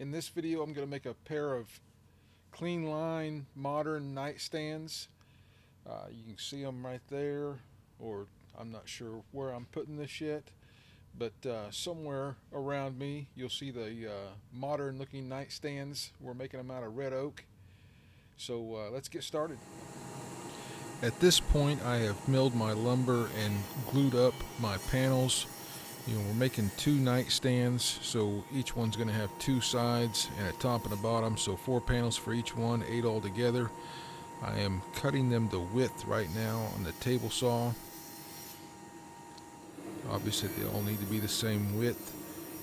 In this video I'm going to make a pair of clean line modern nightstands. You can see them right there, or I'm not sure where I'm putting this yet, but somewhere around me you'll see the modern looking nightstands. We're making them out of red oak. So let's get started. At this point I have milled my lumber and glued up my panels. We're making two nightstands, so each one's going to have two sides and a top and a bottom, so 4 panels for each one, 8 altogether. I am cutting them to width right now on the table saw. Obviously they all need to be the same width.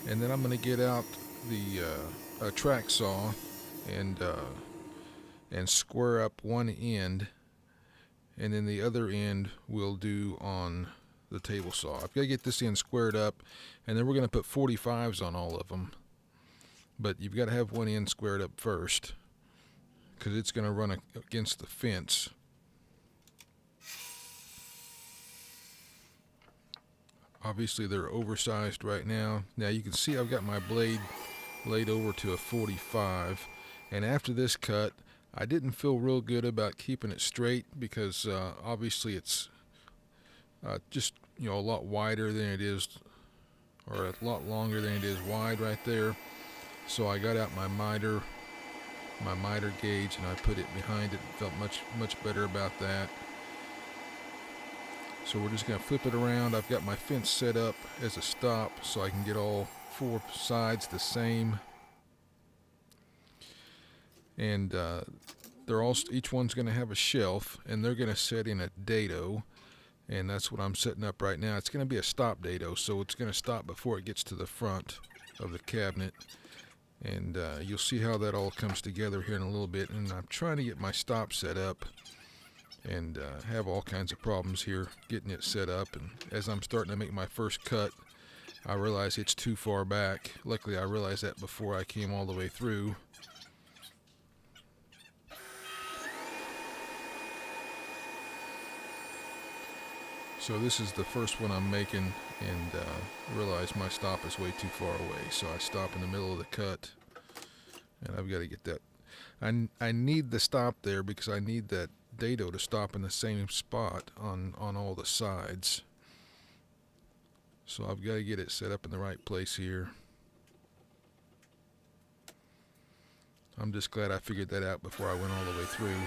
And then I'm going to get out the track saw and square up one end, and then the other end we'll do on the table saw. I've got to get this end squared up, and then we're going to put 45s on all of them. But you've got to have one end squared up first, because it's going to run against the fence. Obviously they're oversized right now. Now you can see I've got my blade laid over to a 45, and after this cut I didn't feel real good about keeping it straight, because obviously it's just a lot wider than it is, or a lot longer than it is wide right there. So I got out my miter gauge, and I put it behind it. Felt much better about that. So we're just going to flip it around. I've got my fence set up as a stop so I can get all 4 sides the same. And each one's going to have a shelf, and they're going to set in a dado. And that's what I'm setting up right now. It's going to be a stop dado, so it's going to stop before it gets to the front of the cabinet. And you'll see how that all comes together here in a little bit. And I'm trying to get my stop set up, and have all kinds of problems here getting it set up. And as I'm starting to make my first cut, I realize it's too far back. Luckily I realized that before I came all the way through. So this is the first one I'm making, and realize my stop is way too far away. So I stop in the middle of the cut, and I've got to get that. I need the stop there because I need that dado to stop in the same spot on all the sides. So I've got to get it set up in the right place here. I'm just glad I figured that out before I went all the way through.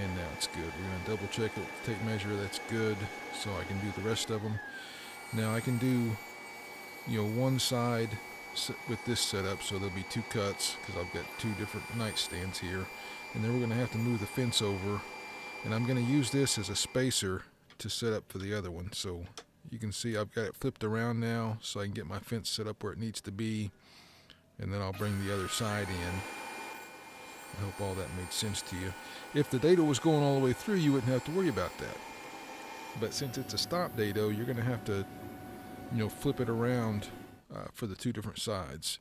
And now it's good. We're going to double check it with the tape measure. That's good. So I can do the rest of them. Now I can do, one side with this setup, so there'll be 2 cuts, because I've got 2 different nightstands here. And then we're going to have to move the fence over. And I'm going to use this as a spacer to set up for the other one. So you can see I've got it flipped around now, so I can get my fence set up where it needs to be. And then I'll bring the other side in. I hope all that made sense to you. If the dado was going all the way through, you wouldn't have to worry about that. But since it's a stop dado, you're going to have to, flip it around for the 2 different sides.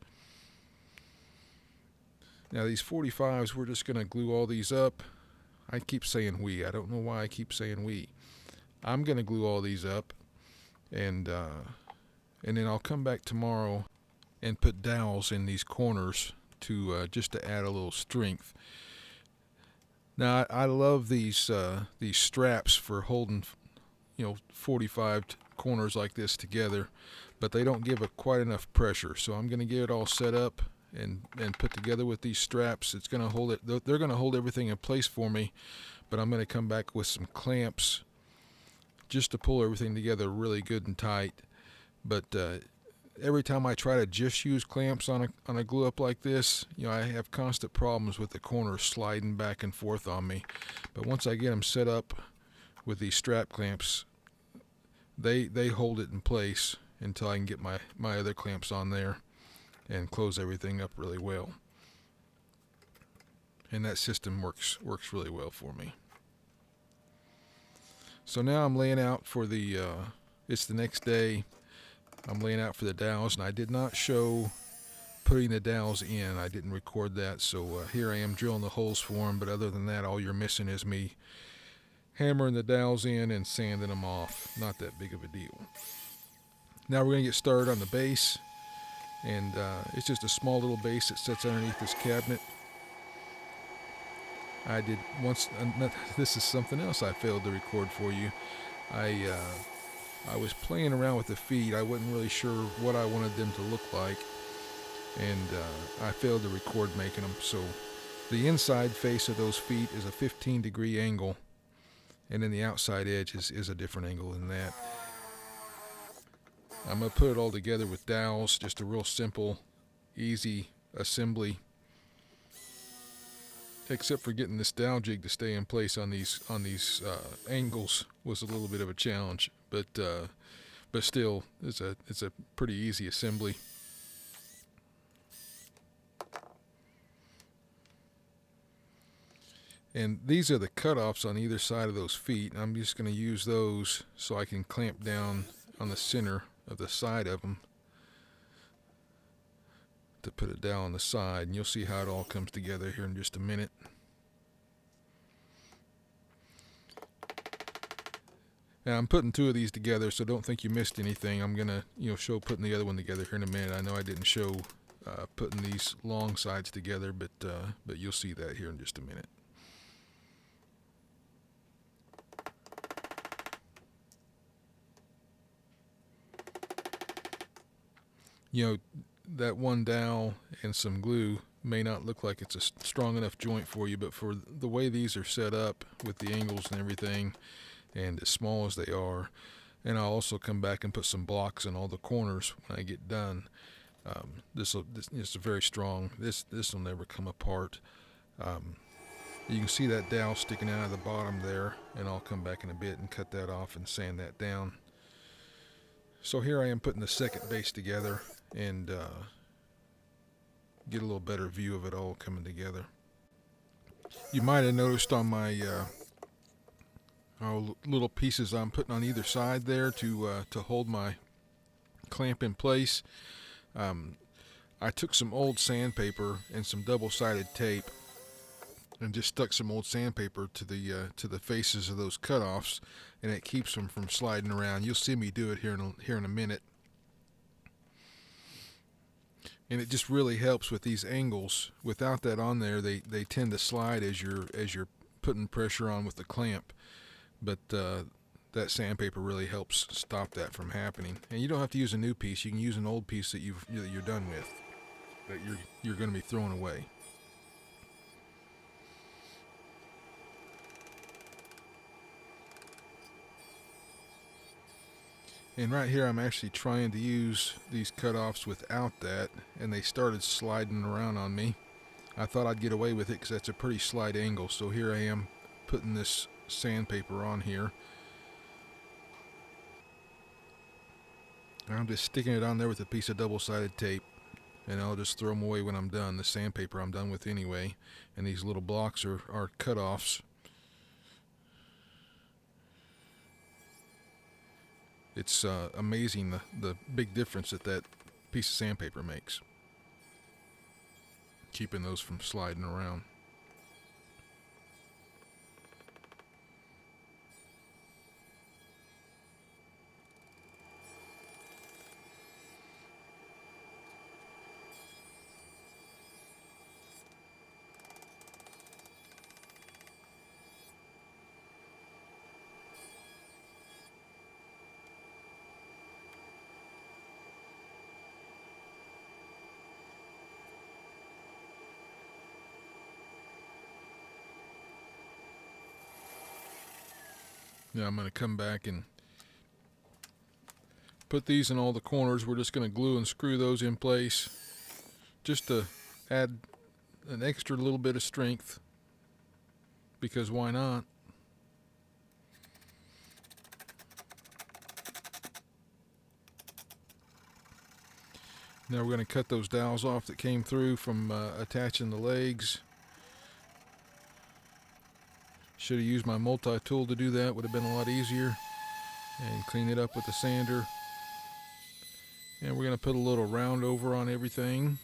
Now these 45s, we're just going to glue all these up. I keep saying we. I don't know why I keep saying we. I'm going to glue all these up, and then I'll come back tomorrow and put dowels in these corners to just to add a little strength. Now I love these straps for holding 45 corners like this together, but they don't give quite enough pressure. So I'm going to get it all set up and put together with these straps. It's going to hold it. They're going to hold everything in place for me, but I'm going to come back with some clamps just to pull everything together really good and tight. But every time I try to just use clamps on a glue up like this, I have constant problems with the corners sliding back and forth on me. But once I get them set up with these strap clamps, they hold it in place until I can get my other clamps on there and close everything up really well. And that system works really well for me. So now I'm laying out for it's the next day. I'm laying out for the dowels, and I did not show putting the dowels in. I didn't record that, so here I am drilling the holes for them, but other than that, all you're missing is me hammering the dowels in and sanding them off. Not that big of a deal. Now we're going to get started on the base, and it's just a small little base that sits underneath this cabinet. I did once. This is something else I failed to record for you. I was playing around with the feet. I wasn't really sure what I wanted them to look like, and I failed to record making them. So the inside face of those feet is a 15-degree angle, and then the outside edge is a different angle than that. I'm going to put it all together with dowels, just a real simple, easy assembly. Except for getting this dowel jig to stay in place on these angles was a little bit of a challenge, but still, it's a pretty easy assembly. And these are the cutoffs on either side of those feet. I'm just going to use those so I can clamp down on the center of the side of them to put it down on the side, and you'll see how it all comes together here in just a minute. Now I'm putting two of these together, so don't think you missed anything. I'm gonna show putting the other one together here in a minute. I know I didn't show putting these long sides together, but you'll see that here in just a minute. That one dowel and some glue may not look like it's a strong enough joint for you, but for the way these are set up with the angles and everything, and as small as they are, and I'll also come back and put some blocks in all the corners when I get done. This is very strong. This will never come apart. You can see that dowel sticking out of the bottom there, and I'll come back in a bit and cut that off and sand that down. So here I am putting the second base together, and get a little better view of it all coming together. You might have noticed on my little pieces I'm putting on either side there to hold my clamp in place. I took some old sandpaper and some double-sided tape and just stuck some old sandpaper to the faces of those cutoffs, and it keeps them from sliding around. You'll see me do it here in a minute. And it just really helps with these angles. Without that on there, they tend to slide as you're putting pressure on with the clamp. But that sandpaper really helps stop that from happening. And you don't have to use a new piece. You can use an old piece that you're done with, that you're going to be throwing away. And right here I'm actually trying to use these cutoffs without that, and they started sliding around on me. I thought I'd get away with it because that's a pretty slight angle. So here I am putting this sandpaper on here. I'm just sticking it on there with a piece of double-sided tape, and I'll just throw them away when I'm done. The sandpaper I'm done with anyway, and these little blocks are cutoffs. It's amazing the big difference that piece of sandpaper makes, keeping those from sliding around. Now I'm going to come back and put these in all the corners. We're just going to glue and screw those in place just to add an extra little bit of strength, because why not? Now we're going to cut those dowels off that came through from attaching the legs. Should have used my multi-tool to do that, would have been a lot easier. And clean it up with the sander. And we're going to put a little round over on everything.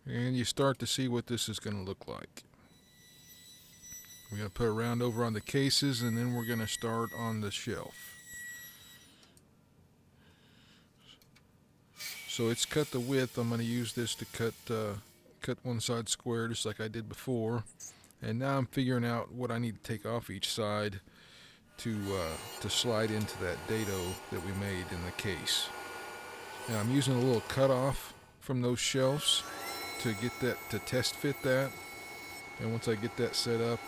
And you start to see what this is going to look like. We're going to put a round over on the cases, and then we're going to start on the shelf. So it's cut the width. I'm going to use this to cut one side square just like I did before. And now I'm figuring out what I need to take off each side to slide into that dado that we made in the case. Now I'm using a little cutoff from those shelves to get that, to test fit that. And once I get that set up,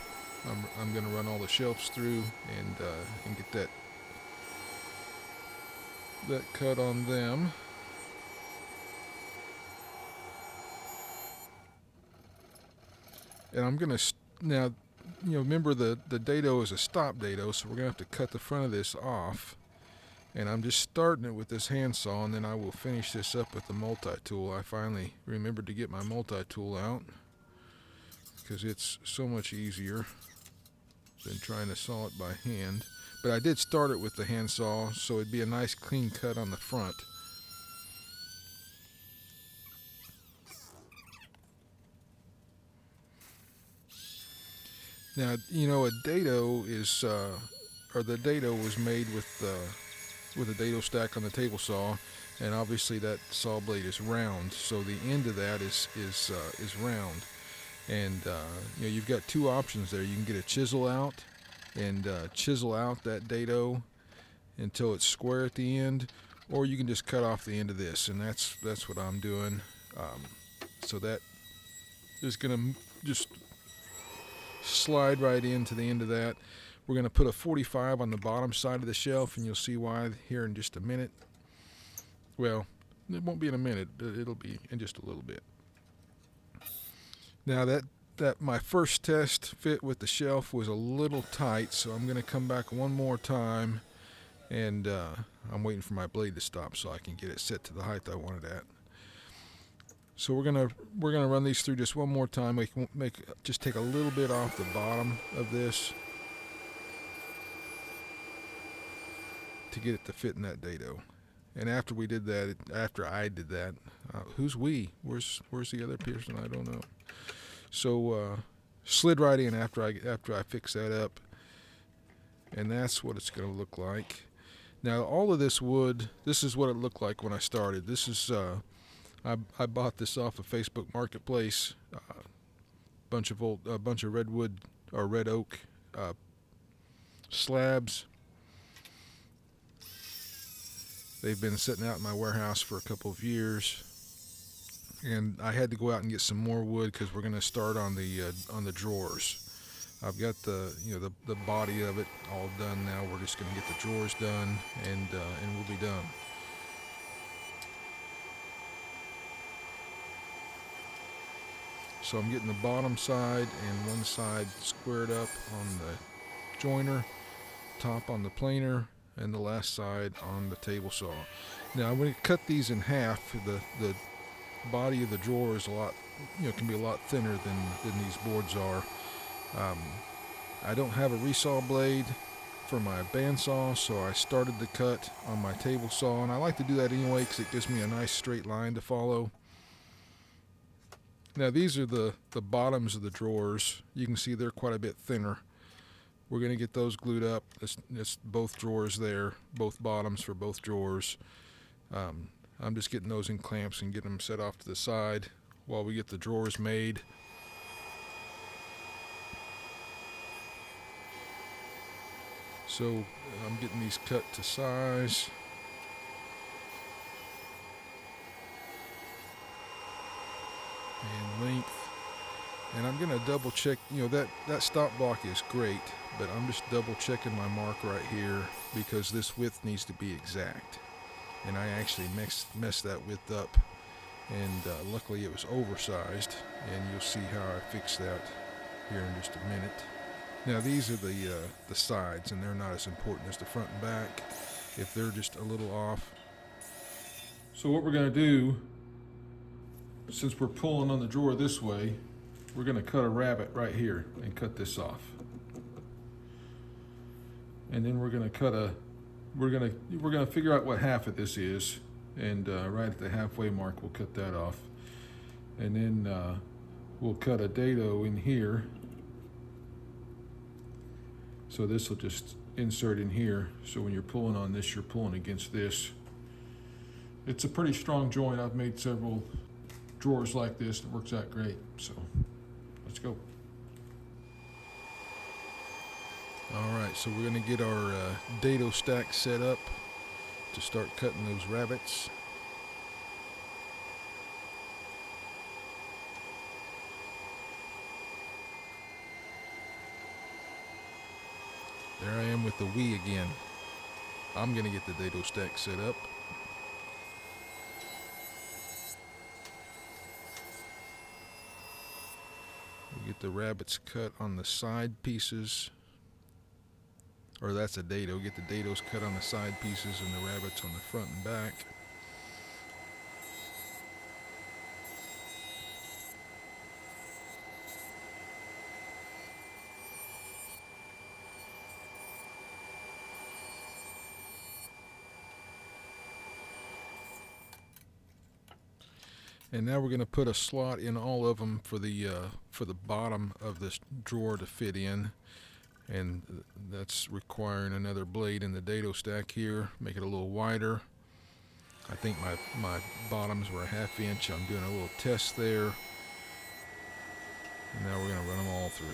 I'm going to run all the shelves through and get that cut on them. And I'm going to now, remember the dado is a stop dado, so we're going to have to cut the front of this off. And I'm just starting it with this handsaw, and then I will finish this up with the multi-tool. I finally remembered to get my multi-tool out because it's so much easier than trying to saw it by hand. But I did start it with the handsaw, so it'd be a nice clean cut on the front. Now, a dado is, or the dado was made with a dado stack on the table saw, and obviously that saw blade is round, so the end of that is round. And you've got two options there. You can get a chisel out and chisel out that dado until it's square at the end, or you can just cut off the end of this, and that's what I'm doing. So that is going to just slide right into the end of that. We're going to put a 45 on the bottom side of the shelf, and you'll see why here in just a minute. Well, it won't be in a minute, but it'll be in just a little bit. Now that my first test fit with the shelf was a little tight, so I'm going to come back one more time, and I'm waiting for my blade to stop so I can get it set to the height I want it at. So we're gonna run these through just one more time. Just take a little bit off the bottom of this to get it to fit in that dado. And after we did that, after I did that, who's we? Where's the other person? I don't know. So slid right in after I fix that up, and that's what it's going to look like. Now all of this wood, this is what it looked like when I started. This is I bought this off of Facebook Marketplace. Bunch of redwood or red oak slabs. They've been sitting out in my warehouse for a couple of years, and I had to go out and get some more wood because we're going to start on the drawers. I've got the body of it all done now. We're just going to get the drawers done, and we'll be done. So I'm getting the bottom side and one side squared up on the joiner, top on the planer, and the last side on the table saw. Now when you cut these in half, the body of the drawer is a lot, can be a lot thinner than these boards are. I don't have a resaw blade for my bandsaw, so I started the cut on my table saw, and I like to do that anyway because it gives me a nice straight line to follow. Now these are the bottoms of the drawers. You can see they're quite a bit thinner. We're going to get those glued up. It's both drawers there, both bottoms for both drawers. I'm just getting those in clamps and getting them set off to the side while we get the drawers made. So I'm getting these cut to size. And length. And I'm going to double check, that stop block is great, but I'm just double checking my mark right here because this width needs to be exact. And I actually messed that width up, and luckily it was oversized, and you'll see how I fix that here in just a minute. Now these are the sides, and they're not as important as the front and back if they're just a little off. So what we're going to do, since we're pulling on the drawer this way, we're going to cut a rabbet right here and cut this off. And then we're going to figure out what half of this is, and right at the halfway mark we'll cut that off. And then we'll cut a dado in here. So this will just insert in here. So when you're pulling on this, you're pulling against this. It's a pretty strong joint. I've made several drawers like this. It works out great. So let's go. All right, so we're gonna get our dado stack set up to start cutting those rabbets. There I am with the we again. I'm gonna get the dado stack set up. We get the rabbets cut on the side pieces. Or that's a dado. Get the dados cut on the side pieces and the rabbits on the front and back. And now we're going to put a slot in all of them for the bottom of this drawer to fit in. And that's requiring another blade in the dado stack here. Make it a little wider. I think my bottoms were a 1/2 inch. I'm doing a little test there. And now we're going to run them all through.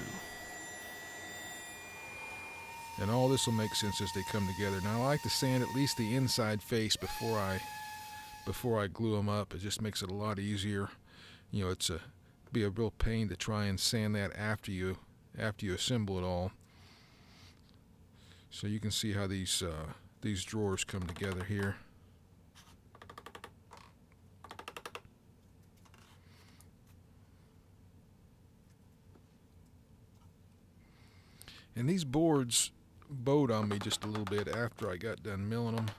And all this will make sense as they come together. Now I like to sand at least the inside face before I glue them up. It just makes it a lot easier. You know, be a real pain to try and sand that after you assemble it all. So you can see how these drawers come together here. And these boards bowed on me just a little bit after I got done milling them.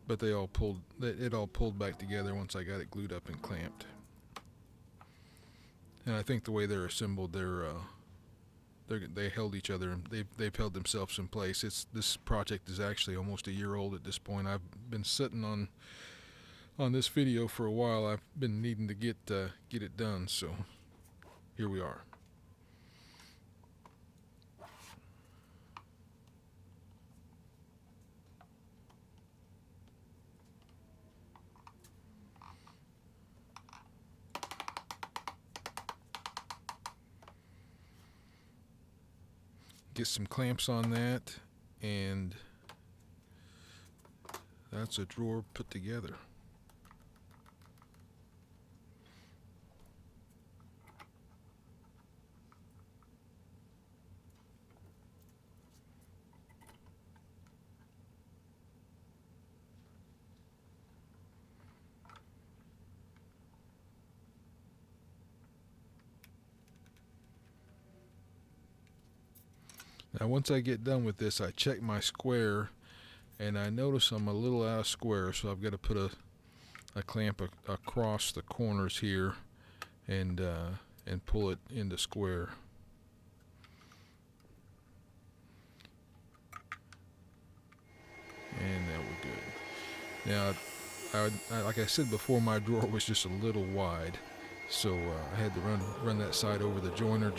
But it all pulled back together once I got it glued up and clamped. And I think the way they're assembled, they held each other. They've held themselves in place. This project is actually almost a year old at this point. I've been sitting on this video for a while. I've been needing to get it done. So here we are. Get some clamps on that, and that's a drawer put together. Now once I get done with this, I check my square and I notice I'm a little out of square, so I've got to put a clamp across the corners here and pull it into square. And now we're good. Now, like I said before, my drawer was just a little wide, so I had to run that side over the joiner.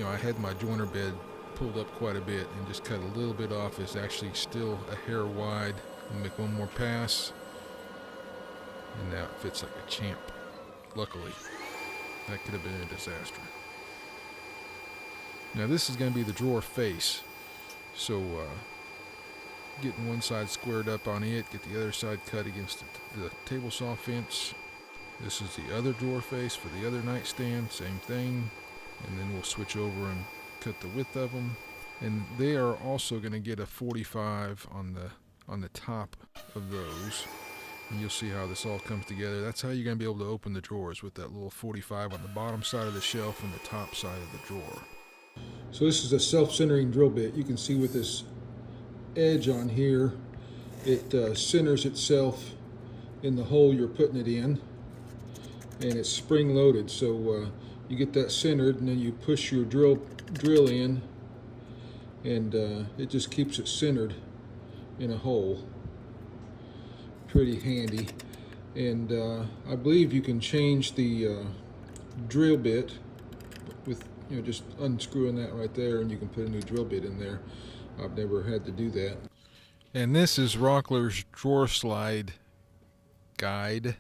I had my joiner bed pulled up quite a bit and just cut a little bit off. It's actually still a hair wide. I'll make one more pass, and now it fits like a champ. Luckily, that could have been a disaster. Now this is going to be the drawer face, so getting one side squared up on it, get the other side cut against the table saw fence. This is the other drawer face for the other nightstand, same thing, and then we'll switch over and cut the width of them. And they are also going to get a 45 on the top of those, and you'll see how this all comes together. That's how you're going to be able to open the drawers, with that little 45 on the bottom side of the shelf and the top side of the drawer. So this is a self-centering drill bit. You can see with this edge on here, it centers itself in the hole you're putting it in, and it's spring loaded, so you get that centered, and then you push your drill in, and it just keeps it centered in a hole. Pretty handy. And I believe you can change the drill bit with just unscrewing that right there, and you can put a new drill bit in there. I've never had to do that. And this is Rockler's drawer slide guide.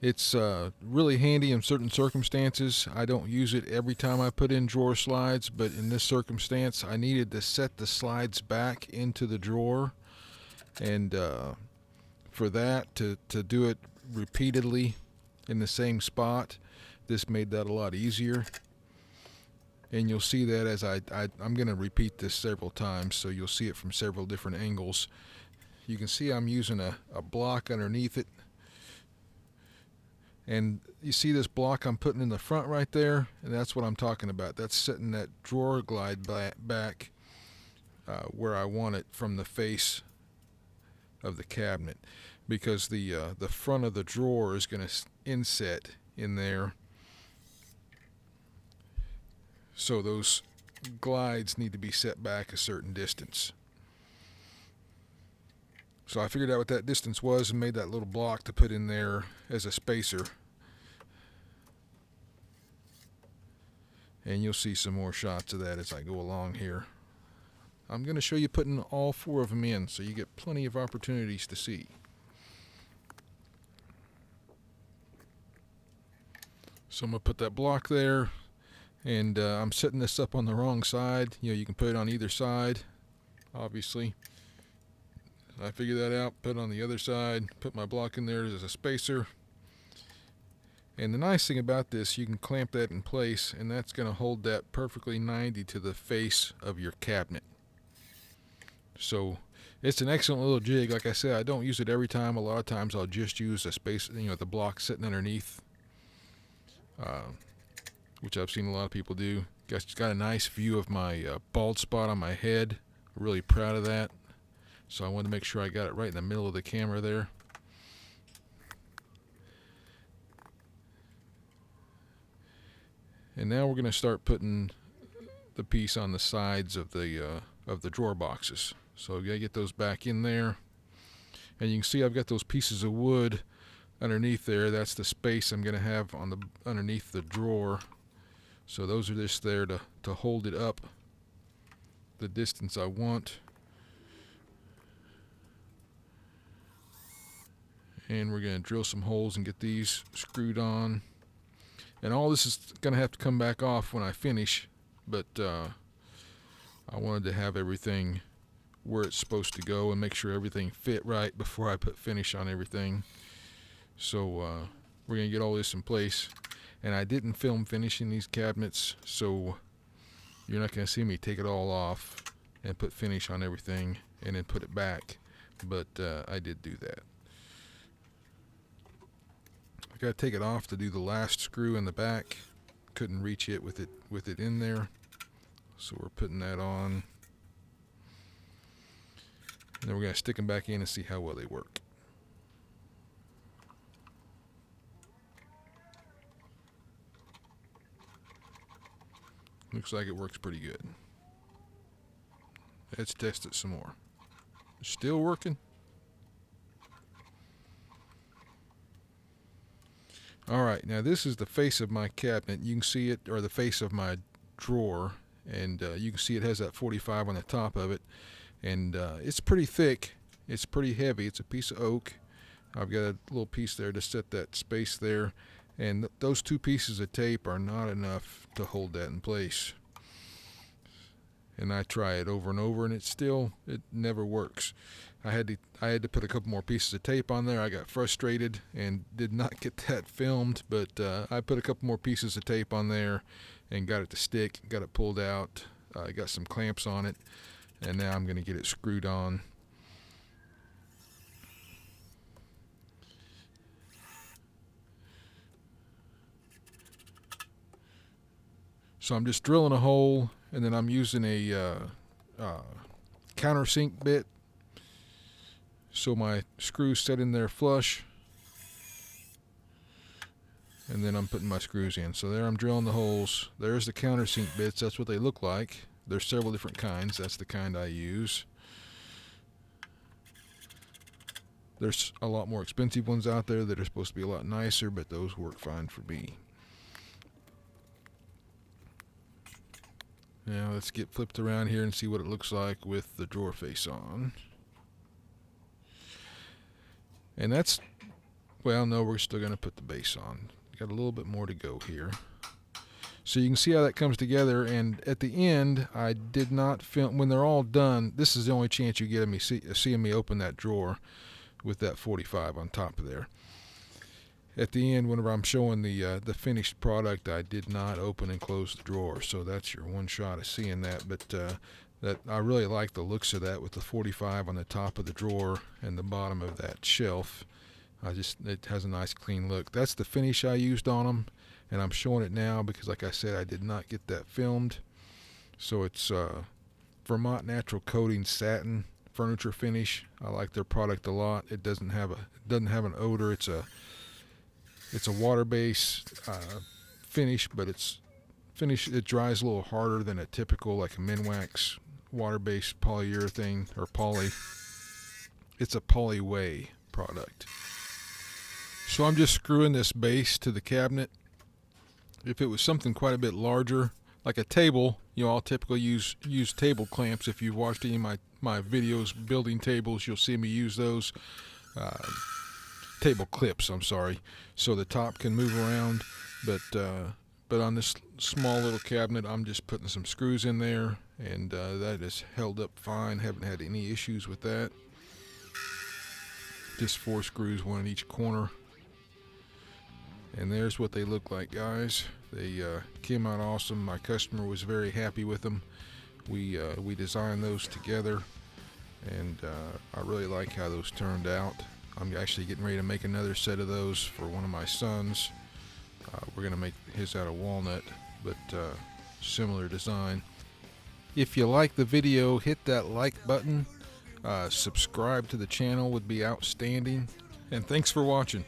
It's really handy in certain circumstances. I don't use it every time I put in drawer slides, but in this circumstance, I needed to set the slides back into the drawer. And for that, to do it repeatedly in the same spot, this made that a lot easier. And you'll see that as I'm going to repeat this several times, so you'll see it from several different angles. You can see I'm using a block underneath it. And you see this block I'm putting in the front right there, and that's what I'm talking about. That's setting that drawer glide back where I want it from the face of the cabinet, because the front of the drawer is going to inset in there. So those glides need to be set back a certain distance. So I figured out what that distance was and made that little block to put in there as a spacer. And you'll see some more shots of that as I go along here. I'm going to show you putting all 4 of them in, so you get plenty of opportunities to see. So I'm going to put that block there, and I'm setting this up on the wrong side. You can put it on either side, obviously. I figured that out, put it on the other side, put my block in there as a spacer. And the nice thing about this, you can clamp that in place, and that's going to hold that perfectly 90 to the face of your cabinet. So it's an excellent little jig. Like I said, I don't use it every time. A lot of times I'll just use a space, the block sitting underneath, which I've seen a lot of people do. It's got a nice view of my bald spot on my head. Really proud of that. So I wanted to make sure I got it right in the middle of the camera there. And now we're going to start putting the piece on the sides of the drawer boxes. So you got to get those back in there. And you can see I've got those pieces of wood underneath there. That's the space I'm going to have on the underneath the drawer. So those are just there to hold it up the distance I want. And we're going to drill some holes and get these screwed on. And all this is going to have to come back off when I finish, but I wanted to have everything where it's supposed to go and make sure everything fit right before I put finish on everything. So we're going to get all this in place. And I didn't film finishing these cabinets, so you're not going to see me take it all off and put finish on everything and then put it back. But I did do that. I got to take it off to do the last screw in the back. Couldn't reach it with it in there, so we're putting that on. And then we're going to stick them back in and see how well they work. Looks like it works pretty good. Let's test it some more. Still working? Alright, now this is the face of my cabinet. You can see it, or the face of my drawer, and you can see it has that 45 on the top of it. And it's pretty thick. It's pretty heavy. It's a piece of oak. I've got a little piece there to set that space there. And those 2 pieces of tape are not enough to hold that in place. And I try it over and over, and it never works. I had to put a couple more pieces of tape on there. I got frustrated and did not get that filmed, but I put a couple more pieces of tape on there and got it to stick, got it pulled out, got some clamps on it, and now I'm going to get it screwed on. So I'm just drilling a hole, and then I'm using a countersink bit. So my screws set in there flush, and then I'm putting my screws in. So there I'm drilling the holes. There's the countersink bits. That's what they look like. There's several different kinds. That's the kind I use. There's a lot more expensive ones out there that are supposed to be a lot nicer, but those work fine for me. Now let's get flipped around here and see what it looks like with the drawer face on. And that's, well, no, we're still going to put the base on. Got a little bit more to go here. So you can see how that comes together, and at the end, I did not film, when they're all done, this is the only chance you get of me seeing me open that drawer with that 45 on top of there. At the end, whenever I'm showing the finished product, I did not open and close the drawer, so that's your one shot of seeing that. But that I really like the looks of that with the 45 on the top of the drawer and the bottom of that shelf. It has a nice clean look. That's the finish I used on them, and I'm showing it now because, like I said, I did not get that filmed. So it's Vermont Natural Coating Satin furniture finish. I like their product a lot. It doesn't have an odor. It's a water-based finish, but it dries a little harder than a typical, like a Minwax water-based polyurethane or poly. It's a polyway product. So I'm just screwing this base to the cabinet. If it was something quite a bit larger, like a table, I'll typically use table clamps. If you've watched any of my videos building tables, you'll see me use those. Table clips, I'm sorry, so the top can move around, but on this small little cabinet, I'm just putting some screws in there, and that has held up fine. Haven't had any issues with that. Just 4 screws, one in each corner. And there's what they look like, guys. They came out awesome. My customer was very happy with them. We designed those together, and I really like how those turned out. I'm actually getting ready to make another set of those for one of my sons. We're going to make his out of walnut, but similar design. If you like the video, hit that like button. Subscribe to the channel would be outstanding. And thanks for watching.